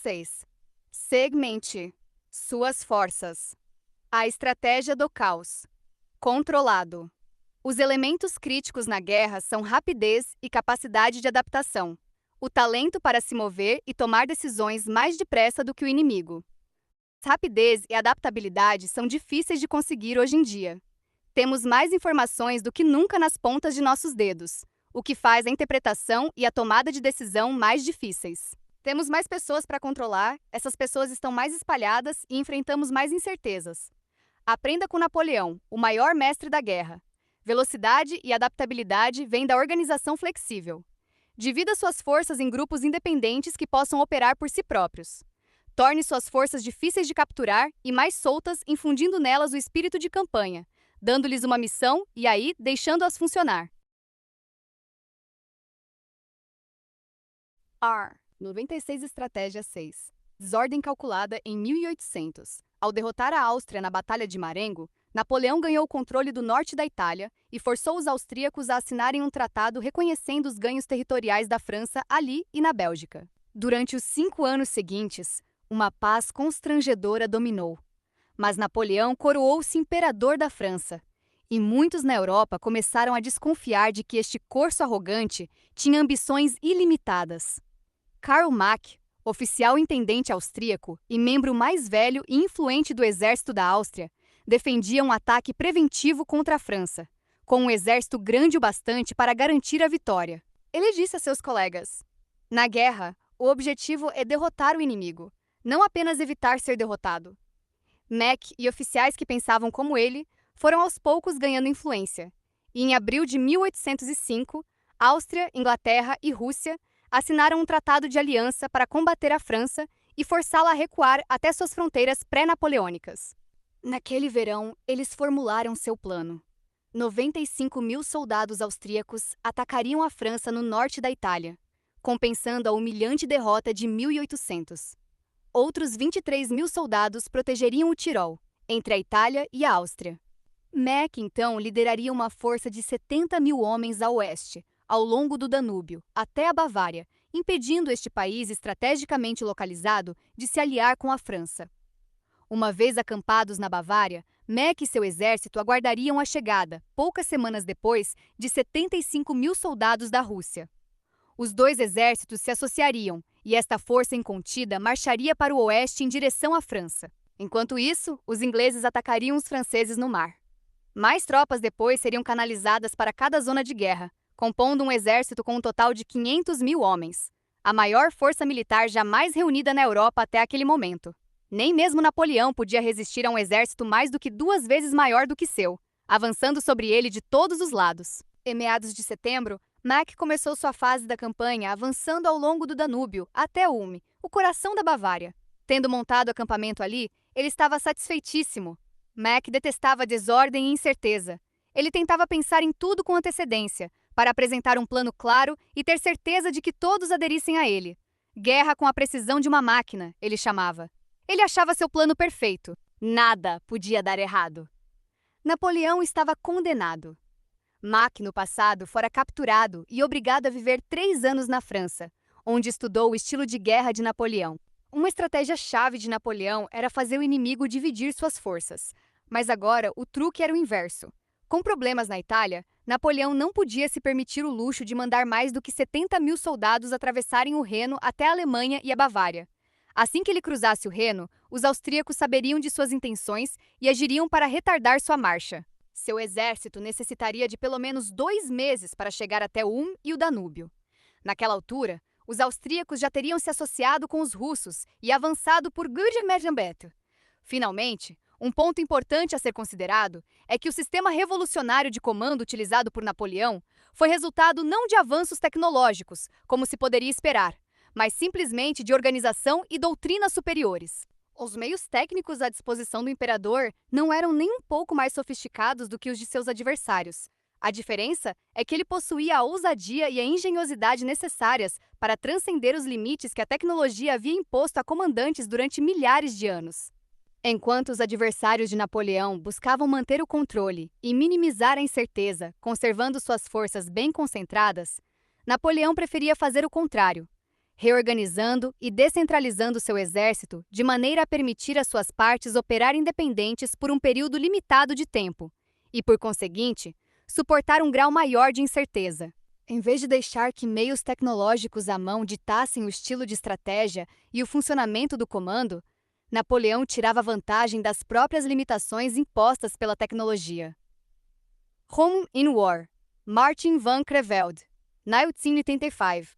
6. Segmente suas forças. A estratégia do caos. Controlado. Os elementos críticos na guerra são rapidez e capacidade de adaptação, o talento para se mover e tomar decisões mais depressa do que o inimigo. Rapidez e adaptabilidade são difíceis de conseguir hoje em dia. Temos mais informações do que nunca nas pontas de nossos dedos, o que faz a interpretação e a tomada de decisão mais difíceis. Temos mais pessoas para controlar, essas pessoas estão mais espalhadas e enfrentamos mais incertezas. Aprenda com Napoleão, o maior mestre da guerra. Velocidade e adaptabilidade vêm da organização flexível. Divida suas forças em grupos independentes que possam operar por si próprios. Torne suas forças difíceis de capturar e mais soltas, infundindo nelas o espírito de campanha, dando-lhes uma missão e aí deixando-as funcionar. 96 Estratégia 6. Desordem calculada em 1800. Ao derrotar a Áustria na Batalha de Marengo, Napoleão ganhou o controle do norte da Itália e forçou os austríacos a assinarem um tratado reconhecendo os ganhos territoriais da França ali e na Bélgica. Durante os 5 anos seguintes, uma paz constrangedora dominou. Mas Napoleão coroou-se imperador da França, e muitos na Europa começaram a desconfiar de que este corso arrogante tinha ambições ilimitadas. Karl Mack, oficial intendente austríaco e membro mais velho e influente do exército da Áustria, defendia um ataque preventivo contra a França, com um exército grande o bastante para garantir a vitória. Ele disse a seus colegas: "Na guerra, o objetivo é derrotar o inimigo, não apenas evitar ser derrotado." Mack e oficiais que pensavam como ele foram aos poucos ganhando influência, e em abril de 1805, Áustria, Inglaterra e Rússia assinaram um tratado de aliança para combater a França e forçá-la a recuar até suas fronteiras pré-napoleônicas. Naquele verão, eles formularam seu plano. 95.000 soldados austríacos atacariam a França no norte da Itália, compensando a humilhante derrota de 1800. Outros 23.000 soldados protegeriam o Tirol, entre a Itália e a Áustria. Mack, então, lideraria uma força de 70.000 homens a oeste, ao longo do Danúbio, até a Bavária, impedindo este país estrategicamente localizado de se aliar com a França. Uma vez acampados na Bavária, Mack e seu exército aguardariam a chegada, poucas semanas depois, de 75.000 soldados da Rússia. Os dois exércitos se associariam, e esta força incontida marcharia para o oeste em direção à França. Enquanto isso, os ingleses atacariam os franceses no mar. Mais tropas depois seriam canalizadas para cada zona de guerra, compondo um exército com um total de 500.000 homens, a maior força militar jamais reunida na Europa até aquele momento. Nem mesmo Napoleão podia resistir a um exército mais do que 2 vezes maior do que seu, avançando sobre ele de todos os lados. Em meados de setembro, Mack começou sua fase da campanha avançando ao longo do Danúbio até Ulm, o coração da Bavária. Tendo montado acampamento ali, ele estava satisfeitíssimo. Mack detestava desordem e incerteza. Ele tentava pensar em tudo com antecedência, para apresentar um plano claro e ter certeza de que todos aderissem a ele. Guerra com a precisão de uma máquina, ele chamava. Ele achava seu plano perfeito. Nada podia dar errado. Napoleão estava condenado. Mack, no passado, fora capturado e obrigado a viver 3 anos na França, onde estudou o estilo de guerra de Napoleão. Uma estratégia-chave de Napoleão era fazer o inimigo dividir suas forças. Mas agora o truque era o inverso. Com problemas na Itália, Napoleão não podia se permitir o luxo de mandar mais do que 70.000 soldados atravessarem o Reno até a Alemanha e a Bavária. Assim que ele cruzasse o Reno, os austríacos saberiam de suas intenções e agiriam para retardar sua marcha. Seu exército necessitaria de pelo menos 2 meses para chegar até Ulm e o Danúbio. Naquela altura, os austríacos já teriam se associado com os russos e avançado por Guadalcanal. Finalmente, um ponto importante a ser considerado é que o sistema revolucionário de comando utilizado por Napoleão foi resultado não de avanços tecnológicos, como se poderia esperar, mas simplesmente de organização e doutrina superiores. Os meios técnicos à disposição do imperador não eram nem um pouco mais sofisticados do que os de seus adversários. A diferença é que ele possuía a ousadia e a engenhosidade necessárias para transcender os limites que a tecnologia havia imposto a comandantes durante milhares de anos. Enquanto os adversários de Napoleão buscavam manter o controle e minimizar a incerteza, conservando suas forças bem concentradas, Napoleão preferia fazer o contrário: reorganizando e descentralizando seu exército de maneira a permitir às suas partes operar independentes por um período limitado de tempo e, por conseguinte, suportar um grau maior de incerteza. Em vez de deixar que meios tecnológicos à mão ditassem o estilo de estratégia e o funcionamento do comando, Napoleão tirava vantagem das próprias limitações impostas pela tecnologia. Home in War, Martin van Creveld, 1985.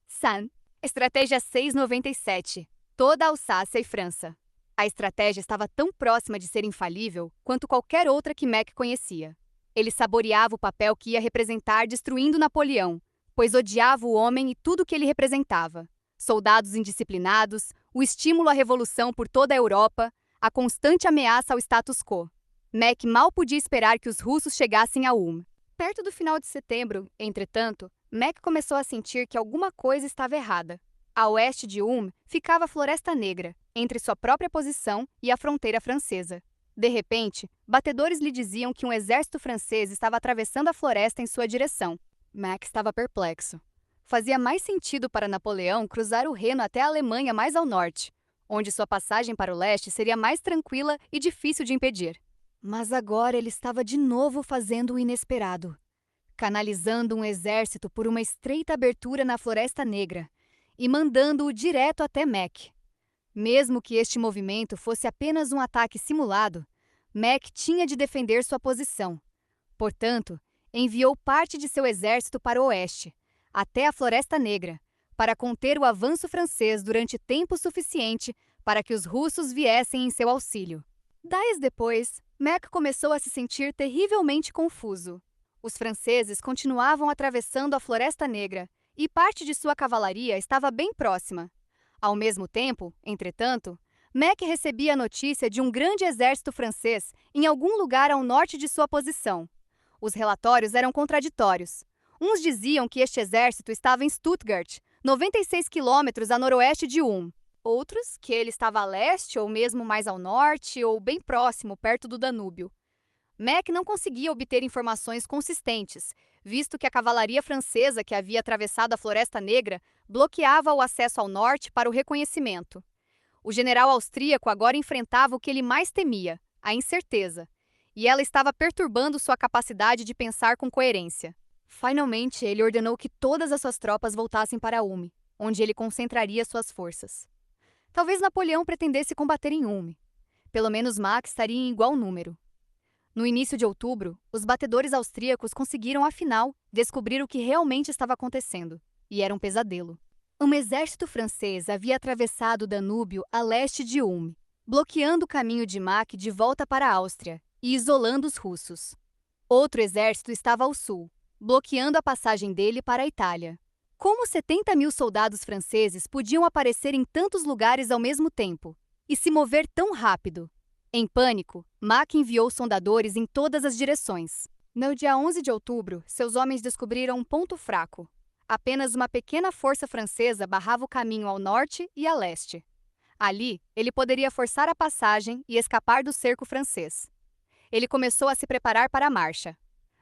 San, Estratégia 697, toda a Alsácia e França. A estratégia estava tão próxima de ser infalível quanto qualquer outra que Mack conhecia. Ele saboreava o papel que ia representar destruindo Napoleão, pois odiava o homem e tudo o que ele representava. Soldados indisciplinados, o estímulo à revolução por toda a Europa, a constante ameaça ao status quo. Mack mal podia esperar que os russos chegassem a Ulm. Perto do final de setembro, entretanto, Mack começou a sentir que alguma coisa estava errada. A oeste de Ulm ficava a Floresta Negra, entre sua própria posição e a fronteira francesa. De repente, batedores lhe diziam que um exército francês estava atravessando a floresta em sua direção. Mack estava perplexo. Fazia mais sentido para Napoleão cruzar o Reno até a Alemanha mais ao norte, onde sua passagem para o leste seria mais tranquila e difícil de impedir. Mas agora ele estava de novo fazendo o inesperado, canalizando um exército por uma estreita abertura na Floresta Negra e mandando-o direto até Mack. Mesmo que este movimento fosse apenas um ataque simulado, Mack tinha de defender sua posição. Portanto, enviou parte de seu exército para o oeste, até a Floresta Negra, para conter o avanço francês durante tempo suficiente para que os russos viessem em seu auxílio. Dias depois, Mack começou a se sentir terrivelmente confuso. Os franceses continuavam atravessando a Floresta Negra e parte de sua cavalaria estava bem próxima. Ao mesmo tempo, entretanto, Mack recebia a notícia de um grande exército francês em algum lugar ao norte de sua posição. Os relatórios eram contraditórios. Uns diziam que este exército estava em Stuttgart, 96 quilômetros a noroeste de Ulm. Outros, que ele estava a leste ou mesmo mais ao norte ou bem próximo, perto do Danúbio. Mack não conseguia obter informações consistentes, visto que a cavalaria francesa que havia atravessado a Floresta Negra bloqueava o acesso ao norte para o reconhecimento. O general austríaco agora enfrentava o que ele mais temia, a incerteza, e ela estava perturbando sua capacidade de pensar com coerência. Finalmente, ele ordenou que todas as suas tropas voltassem para Ulm, onde ele concentraria suas forças. Talvez Napoleão pretendesse combater em Ulm. Pelo menos Mack estaria em igual número. No início de outubro, os batedores austríacos conseguiram, afinal, descobrir o que realmente estava acontecendo, e era um pesadelo. Um exército francês havia atravessado o Danúbio a leste de Ulm, bloqueando o caminho de Mack de volta para a Áustria e isolando os russos. Outro exército estava ao sul, bloqueando a passagem dele para a Itália. Como 70 mil soldados franceses podiam aparecer em tantos lugares ao mesmo tempo e se mover tão rápido? Em pânico, Mack enviou sondadores em todas as direções. No dia 11 de outubro, seus homens descobriram um ponto fraco. Apenas uma pequena força francesa barrava o caminho ao norte e a leste. Ali, ele poderia forçar a passagem e escapar do cerco francês. Ele começou a se preparar para a marcha.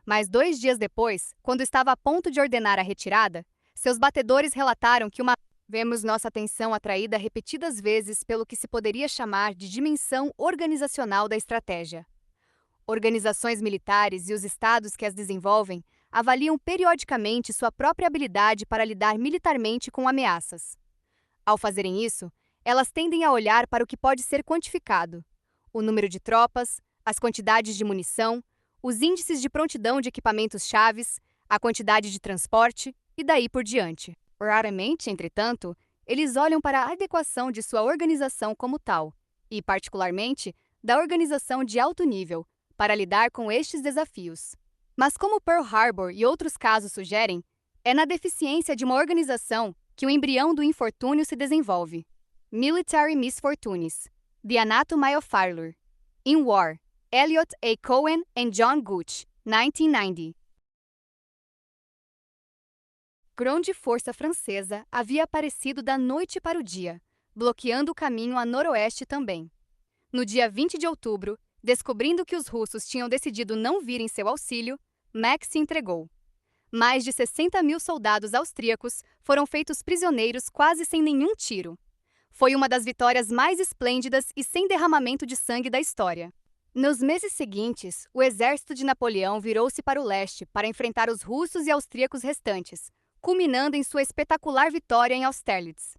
Mas 2 dias depois, quando estava a ponto de ordenar a retirada, seus batedores relataram que Vemos nossa atenção atraída repetidas vezes pelo que se poderia chamar de dimensão organizacional da estratégia. Organizações militares e os estados que as desenvolvem avaliam periodicamente sua própria habilidade para lidar militarmente com ameaças. Ao fazerem isso, elas tendem a olhar para o que pode ser quantificado: o número de tropas, as quantidades de munição, os índices de prontidão de equipamentos chaves, a quantidade de transporte e daí por diante. Raramente, entretanto, eles olham para a adequação de sua organização como tal, e, particularmente, da organização de alto nível, para lidar com estes desafios. Mas como Pearl Harbor e outros casos sugerem, é na deficiência de uma organização que o embrião do infortúnio se desenvolve. Military Misfortunes, The Anatomy of Failure. In War, Elliot A. Cohen and John Gooch, 1990. Grande força francesa havia aparecido da noite para o dia, bloqueando o caminho a noroeste também. No dia 20 de outubro, descobrindo que os russos tinham decidido não vir em seu auxílio, Mack se entregou. Mais de 60 mil soldados austríacos foram feitos prisioneiros quase sem nenhum tiro. Foi uma das vitórias mais esplêndidas e sem derramamento de sangue da história. Nos meses seguintes, o exército de Napoleão virou-se para o leste para enfrentar os russos e austríacos restantes, culminando em sua espetacular vitória em Austerlitz.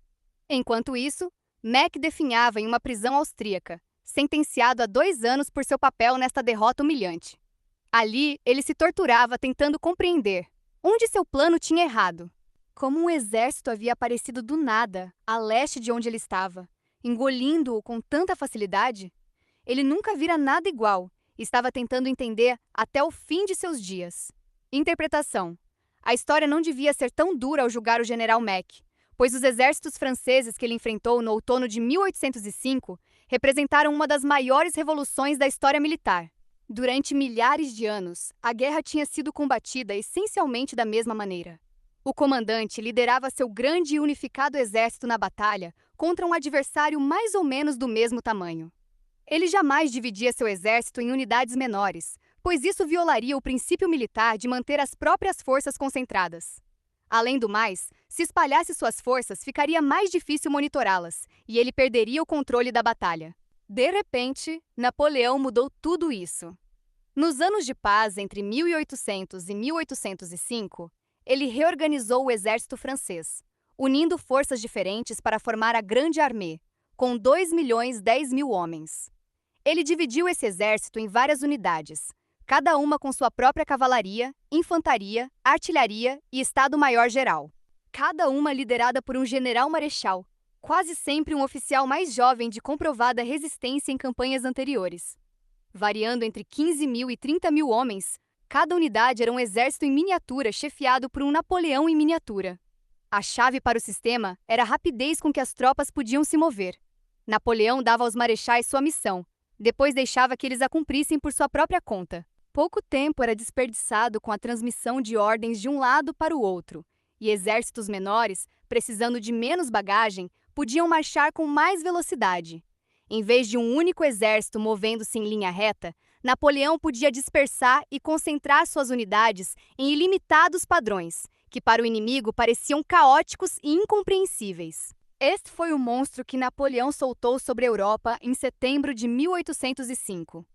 Enquanto isso, Mack definhava em uma prisão austríaca, sentenciado a 2 anos por seu papel nesta derrota humilhante. Ali, ele se torturava tentando compreender onde seu plano tinha errado. Como um exército havia aparecido do nada, a leste de onde ele estava, engolindo-o com tanta facilidade? Ele nunca vira nada igual e estava tentando entender até o fim de seus dias. Interpretação: a história não devia ser tão dura ao julgar o general Mack, pois os exércitos franceses que ele enfrentou no outono de 1805 representaram uma das maiores revoluções da história militar. Durante milhares de anos, a guerra tinha sido combatida essencialmente da mesma maneira. O comandante liderava seu grande e unificado exército na batalha contra um adversário mais ou menos do mesmo tamanho. Ele jamais dividia seu exército em unidades menores, pois isso violaria o princípio militar de manter as próprias forças concentradas. Além do mais, se espalhasse suas forças, ficaria mais difícil monitorá-las, e ele perderia o controle da batalha. De repente, Napoleão mudou tudo isso. Nos anos de paz entre 1800 e 1805, ele reorganizou o exército francês, unindo forças diferentes para formar a Grande Armée, com 2.010.000 homens. Ele dividiu esse exército em várias unidades, cada uma com sua própria cavalaria, infantaria, artilharia e Estado-Maior-Geral. Cada uma liderada por um general-marechal, quase sempre um oficial mais jovem de comprovada resistência em campanhas anteriores. Variando entre 15.000 e 30.000 homens, cada unidade era um exército em miniatura chefiado por um Napoleão em miniatura. A chave para o sistema era a rapidez com que as tropas podiam se mover. Napoleão dava aos marechais sua missão, depois deixava que eles a cumprissem por sua própria conta. Pouco tempo era desperdiçado com a transmissão de ordens de um lado para o outro, e exércitos menores, precisando de menos bagagem, podiam marchar com mais velocidade. Em vez de um único exército movendo-se em linha reta, Napoleão podia dispersar e concentrar suas unidades em ilimitados padrões, que para o inimigo pareciam caóticos e incompreensíveis. Este foi o monstro que Napoleão soltou sobre a Europa em setembro de 1805.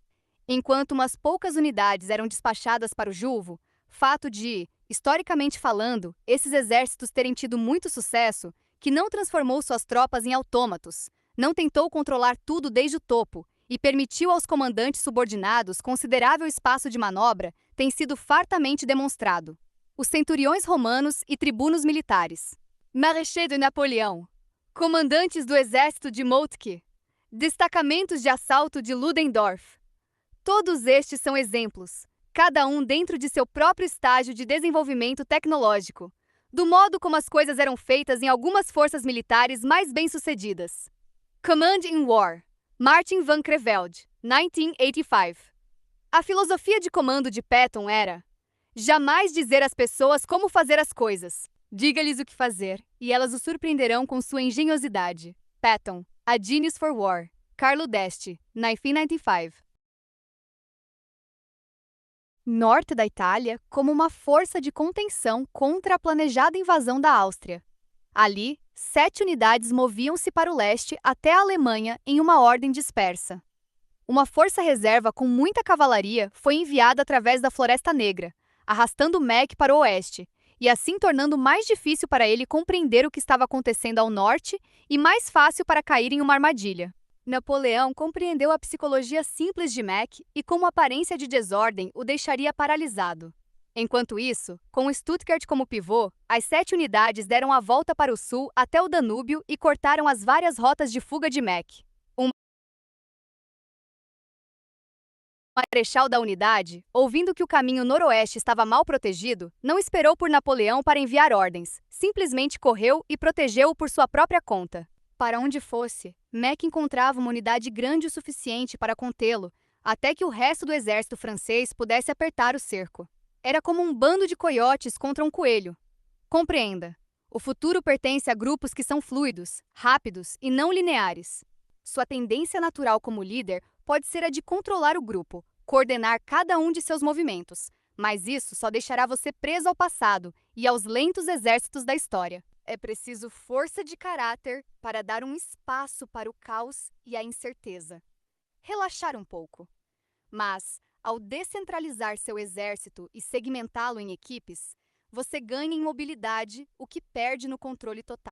Enquanto umas poucas unidades eram despachadas para o Julvo, fato de, historicamente falando, esses exércitos terem tido muito sucesso, que não transformou suas tropas em autômatos, não tentou controlar tudo desde o topo e permitiu aos comandantes subordinados considerável espaço de manobra, tem sido fartamente demonstrado. Os centuriões romanos e tribunos militares. Marechais de Napoleão. Comandantes do exército de Moltke. Destacamentos de assalto de Ludendorff. Todos estes são exemplos, cada um dentro de seu próprio estágio de desenvolvimento tecnológico, do modo como as coisas eram feitas em algumas forças militares mais bem-sucedidas. Command in War. Martin van Creveld, 1985. A filosofia de comando de Patton era: jamais dizer às pessoas como fazer as coisas. Diga-lhes o que fazer, e elas o surpreenderão com sua engenhosidade. Patton, A Genius for War. Carlo d'Este, 1995. Norte da Itália como uma força de contenção contra a planejada invasão da Áustria. Ali, 7 unidades moviam-se para o leste até a Alemanha em uma ordem dispersa. Uma força reserva com muita cavalaria foi enviada através da Floresta Negra, arrastando Mack para o oeste, e assim tornando mais difícil para ele compreender o que estava acontecendo ao norte e mais fácil para cair em uma armadilha. Napoleão compreendeu a psicologia simples de Mack e, com uma aparência de desordem, o deixaria paralisado. Enquanto isso, com Stuttgart como pivô, as 7 unidades deram a volta para o sul até o Danúbio e cortaram as várias rotas de fuga de Mack. O marechal da unidade, ouvindo que o caminho noroeste estava mal protegido, não esperou por Napoleão para enviar ordens, simplesmente correu e protegeu-o por sua própria conta. Para onde fosse, Mack encontrava uma unidade grande o suficiente para contê-lo, até que o resto do exército francês pudesse apertar o cerco. Era como um bando de coiotes contra um coelho. Compreenda, o futuro pertence a grupos que são fluidos, rápidos e não lineares. Sua tendência natural como líder pode ser a de controlar o grupo, coordenar cada um de seus movimentos, Mas isso só deixará você preso ao passado e aos lentos exércitos da história. É preciso força de caráter para dar um espaço para o caos e a incerteza. Relaxar um pouco. Mas, ao descentralizar seu exército e segmentá-lo em equipes, você ganha em mobilidade o que perde no controle total.